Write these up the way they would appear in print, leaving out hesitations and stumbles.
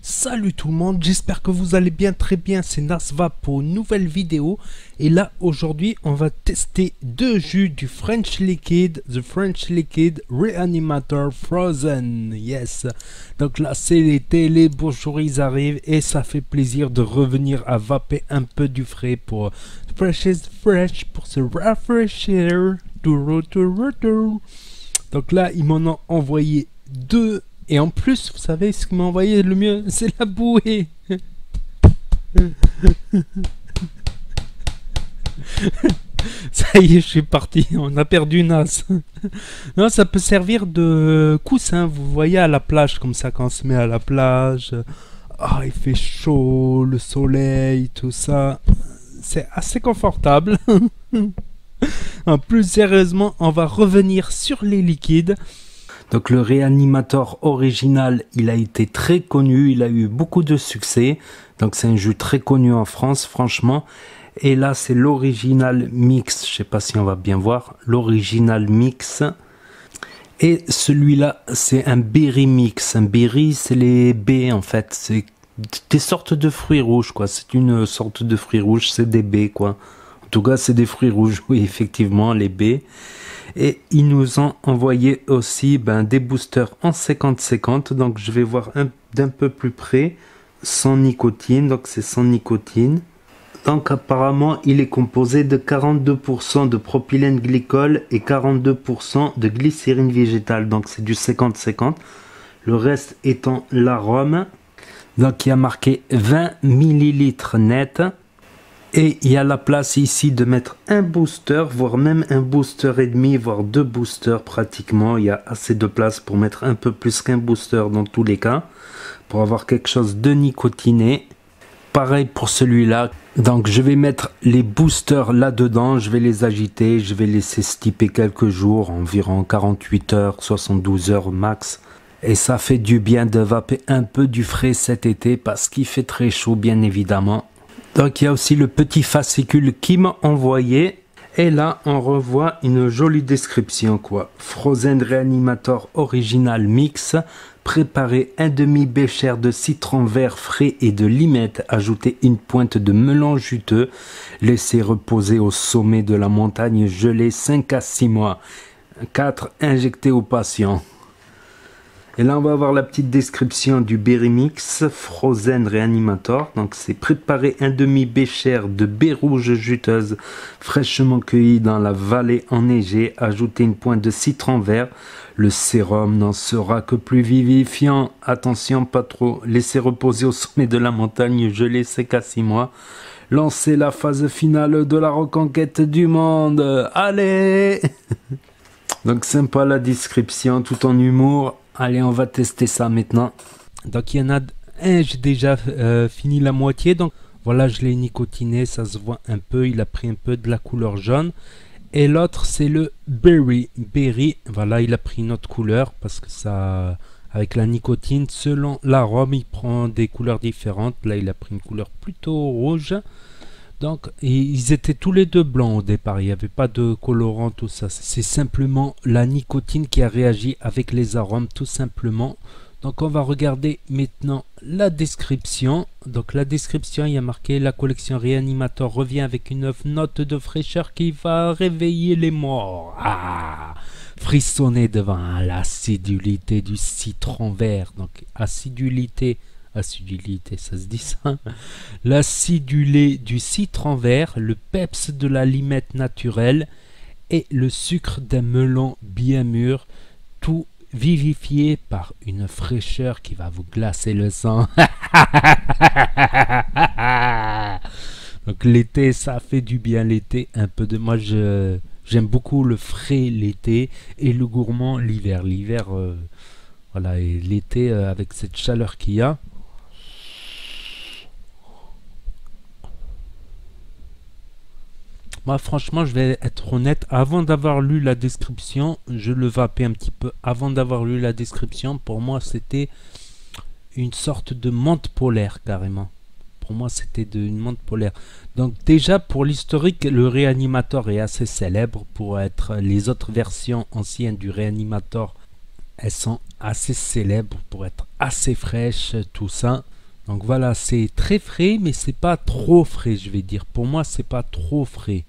Salut tout le monde, j'espère que vous allez bien, très bien, c'est Nasva pour une nouvelle vidéo. Et là, aujourd'hui, on va tester deux jus du French Liquid, The French Liquid Reanimator Frozen, yes. Donc là, c'est l'été, les beaux jours, ils arrivent et ça fait plaisir de revenir à vaper un peu du frais pour Fresh is Fresh, pour se rafraîchir. Donc là, ils m'en ont envoyé deux. Et en plus, vous savez, ce qui m'a envoyé le mieux, c'est la bouée. Ça y est, je suis parti. On a perdu Nas. Non, ça peut servir de coussin. Vous voyez à la plage, comme ça, quand on se met à la plage. Ah, il fait chaud, le soleil, tout ça. C'est assez confortable. Plus sérieusement, on va revenir sur les liquides. Donc le Reanimator original, il a été très connu, il a eu beaucoup de succès. Donc c'est un jus très connu en France, franchement. Et là c'est l'original mix, je sais pas si on va bien voir, l'original mix. Et celui-là c'est un berry mix. Un berry c'est les baies en fait, c'est des sortes de fruits rouges quoi. C'est une sorte de fruits rouges, c'est des baies quoi. En tout cas c'est des fruits rouges, oui effectivement les baies. Et ils nous ont envoyé aussi des boosters en 50-50. Donc je vais voir d'un peu plus près. Sans nicotine. Donc c'est sans nicotine. Donc apparemment il est composé de 42% de propylène glycol et 42% de glycérine végétale. Donc c'est du 50-50. Le reste étant l'arôme. Donc il y a marqué 20 ml net. Et il y a la place ici de mettre un booster, voire même un booster et demi, voire deux boosters pratiquement. Il y a assez de place pour mettre un peu plus qu'un booster dans tous les cas, pour avoir quelque chose de nicotiné. Pareil pour celui-là. Donc je vais mettre les boosters là-dedans, je vais les agiter, je vais laisser stiper quelques jours, environ 48 heures, 72 heures max. Et ça fait du bien de vaper un peu du frais cet été, parce qu'il fait très chaud bien évidemment. Donc il y a aussi le petit fascicule qui m'a envoyé. Et là on revoit une jolie description quoi. Frozen Reanimator Original Mix. Préparez un demi-bécher de citron vert frais et de limette. Ajoutez une pointe de melon juteux. Laissez reposer au sommet de la montagne gelée 5 à 6 mois. 4. Injectez aux patients. Et là, on va avoir la petite description du Berry Mix Frozen Reanimator. Donc, c'est préparer un demi-bécher de baies rouges juteuses fraîchement cueillies dans la vallée enneigée. Ajouter une pointe de citron vert. Le sérum n'en sera que plus vivifiant. Attention, pas trop. Laissez reposer au sommet de la montagne gelée 5 à 6 mois. Lancez la phase finale de la reconquête du monde. Allez! Donc, sympa la description, tout en humour. Allez, on va tester ça maintenant. Donc, il y en a un, j'ai déjà fini la moitié. Donc, voilà, je l'ai nicotiné, ça se voit un peu. Il a pris un peu de la couleur jaune. Et l'autre, c'est le Berry. Berry, voilà, il a pris une autre couleur parce que ça, avec la nicotine, selon l'arôme, il prend des couleurs différentes. Là, il a pris une couleur plutôt rouge. Donc, ils étaient tous les deux blancs au départ, il n'y avait pas de colorant, tout ça. C'est simplement la nicotine qui a réagi avec les arômes, tout simplement. Donc, on va regarder maintenant la description. Donc, la description, il y a marqué « La collection Reanimator revient avec une note de fraîcheur qui va réveiller les morts. » Ah, frissonner devant l'acidulité du citron vert. Donc, acidulité, ça se dit ça. L'acidulé du citron vert, le peps de la limette naturelle et le sucre d'un melon bien mûr, tout vivifié par une fraîcheur qui va vous glacer le sang. Donc l'été, ça fait du bien l'été, un peu de moi j'aime beaucoup le frais l'été et le gourmand l'hiver. L'hiver voilà, et l'été avec cette chaleur qu'il y a. Moi, franchement, je vais être honnête. Avant d'avoir lu la description, je le vapais un petit peu. Avant d'avoir lu la description, pour moi, c'était une sorte de menthe polaire, carrément. Pour moi, c'était une menthe polaire. Donc, déjà, pour l'historique, le Reanimator est assez célèbre pour être les autres versions anciennes du Reanimator. Elles sont assez célèbres pour être assez fraîches, tout ça. Donc voilà, c'est très frais, mais c'est pas trop frais, je vais dire. Pour moi, c'est pas trop frais.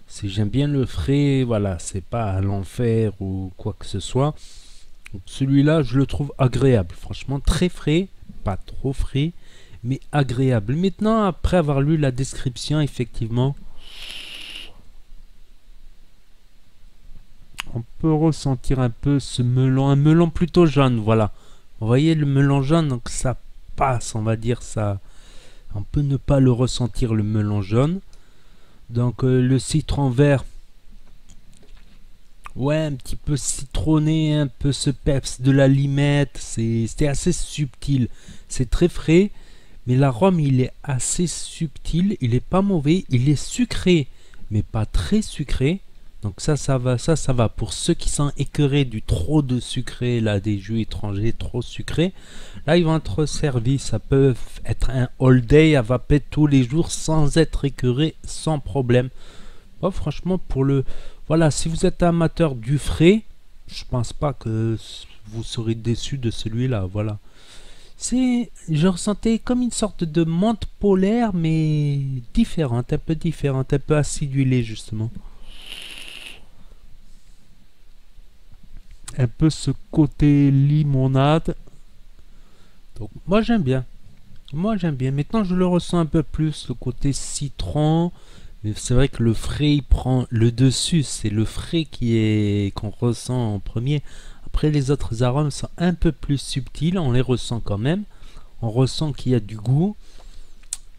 Si j'aime bien le frais, voilà, c'est pas à l'enfer ou quoi que ce soit. Celui-là, je le trouve agréable. Franchement, très frais, pas trop frais, mais agréable. Maintenant, après avoir lu la description, effectivement, on peut ressentir un peu ce melon, un melon plutôt jaune, voilà. Vous voyez le melon jaune, donc ça passe, on va dire ça. On peut ne pas le ressentir, le melon jaune. Donc le citron vert, ouais, un petit peu citronné, un peu ce peps de la limette, c'est assez subtil. C'est très frais, mais l'arôme il est assez subtil, il est pas mauvais, il est sucré, mais pas très sucré. Donc ça va, ça va. Pour ceux qui sont écœurés du trop de sucré, là, des jus étrangers trop sucrés, là ils vont être servis. Ça peut être un all day à vaper tous les jours sans être écœuré, sans problème. Bon, franchement, pour le... Voilà, si vous êtes amateur du frais, je pense pas que vous serez déçu de celui-là, voilà. Je ressentais comme une sorte de menthe polaire, mais différente, un peu acidulée, justement. Un peu ce côté limonade. Donc, moi, j'aime bien. Moi, j'aime bien. Maintenant, je le ressens un peu plus, le côté citron. Mais c'est vrai que le frais il prend le dessus, c'est le frais qu'on ressent en premier. Après les autres arômes sont un peu plus subtils, on les ressent quand même. On ressent qu'il y a du goût.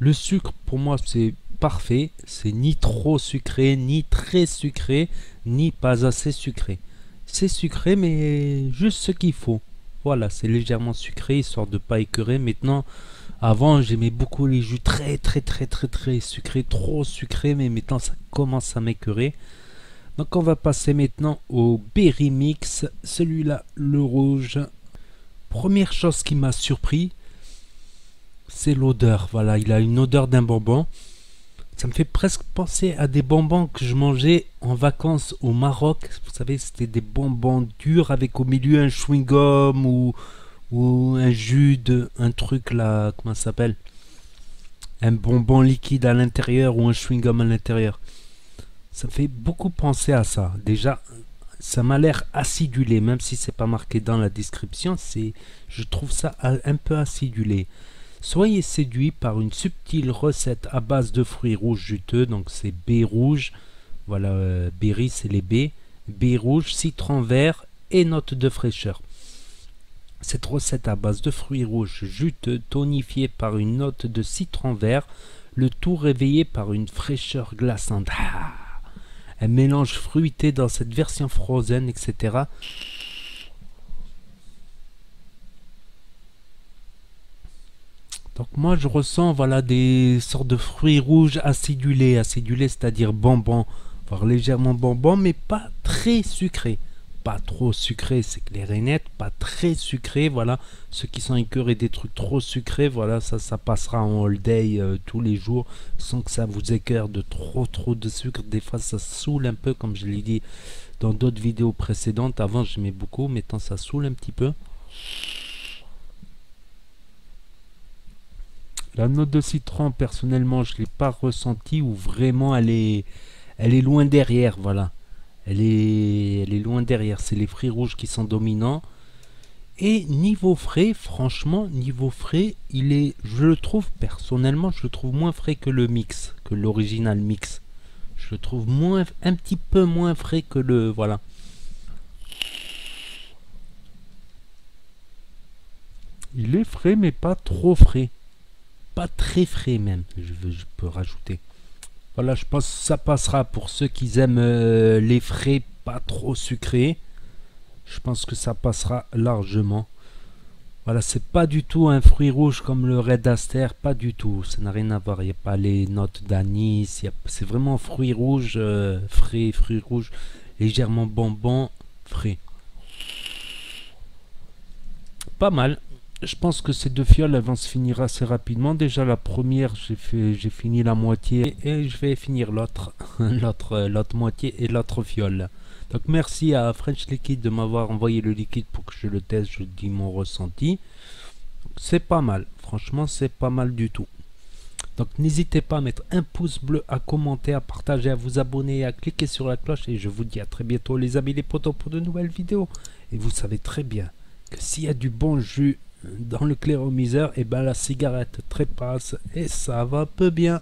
Le sucre pour moi c'est parfait, c'est ni trop sucré, ni très sucré, ni pas assez sucré. C'est sucré mais juste ce qu'il faut. Voilà, c'est légèrement sucré histoire de ne pas écœurer. Maintenant, avant, j'aimais beaucoup les jus très sucrés, trop sucrés, mais maintenant ça commence à m'écœurer. Donc on va passer maintenant au Berry Mix, celui-là, le rouge. Première chose qui m'a surpris, c'est l'odeur. Voilà, il a une odeur d'un bonbon. Ça me fait presque penser à des bonbons que je mangeais en vacances au Maroc. Vous savez, c'était des bonbons durs avec au milieu un chewing-gum ou un jus de un truc là, comment ça s'appelle, un bonbon liquide à l'intérieur ou un chewing-gum à l'intérieur. Ça me fait beaucoup penser à ça. Déjà, ça m'a l'air acidulé, même si c'est pas marqué dans la description. Je trouve ça un peu acidulé. Soyez séduits par une subtile recette à base de fruits rouges juteux. Donc c'est baies rouges, voilà, berry c'est les baies, baies rouges, citron vert et notes de fraîcheur. Cette recette à base de fruits rouges juteux, tonifiée par une note de citron vert, le tout réveillé par une fraîcheur glaçante. Ah, un mélange fruité dans cette version frozen, etc. Donc moi je ressens voilà des sortes de fruits rouges acidulés, c'est-à-dire bonbons, voire légèrement bonbons, mais pas très sucrés. Pas trop sucré, c'est clair et net, pas très sucré, voilà. Ceux qui sont écœurés des trucs trop sucrés, voilà, ça passera en all day tous les jours, sans que ça vous écœure de trop de sucre. Des fois ça saoule un peu, comme je l'ai dit dans d'autres vidéos précédentes. Avant j'aimais beaucoup, maintenant ça saoule un petit peu. La note de citron, personnellement, je ne l'ai pas ressentie, ou vraiment elle est loin derrière, voilà. Elle est loin derrière, c'est les fruits rouges qui sont dominants. Et niveau frais, franchement, niveau frais, je le trouve personnellement, je le trouve moins frais que le mix, que l'original mix. Je le trouve un petit peu moins frais que le, voilà. Il est frais, mais pas trop frais. Pas très frais même, je peux rajouter. Voilà, je pense que ça passera pour ceux qui aiment les frais pas trop sucrés. Je pense que ça passera largement. Voilà, c'est pas du tout un fruit rouge comme le Red Aster, pas du tout. Ça n'a rien à voir, il n'y a pas les notes d'anis. C'est vraiment fruit rouge, frais, fruit rouge, légèrement bonbon, frais. Pas mal. Je pense que ces deux fioles elles vont se finir assez rapidement. Déjà la première j'ai fini la moitié et je vais finir l'autre l'autre moitié et l'autre fiole. Donc merci à French Liquid de m'avoir envoyé le liquide pour que je le teste, je dis mon ressenti. c'est pas mal. Franchement, c'est pas mal du tout. Donc n'hésitez pas à mettre un pouce bleu, à commenter, à partager, à vous abonner, à cliquer sur la cloche. Et je vous dis à très bientôt les amis les potos pour de nouvelles vidéos. Et vous savez très bien que s'il y a du bon jus dans le clairomiseur, et ben la cigarette trépasse et ça va peu bien.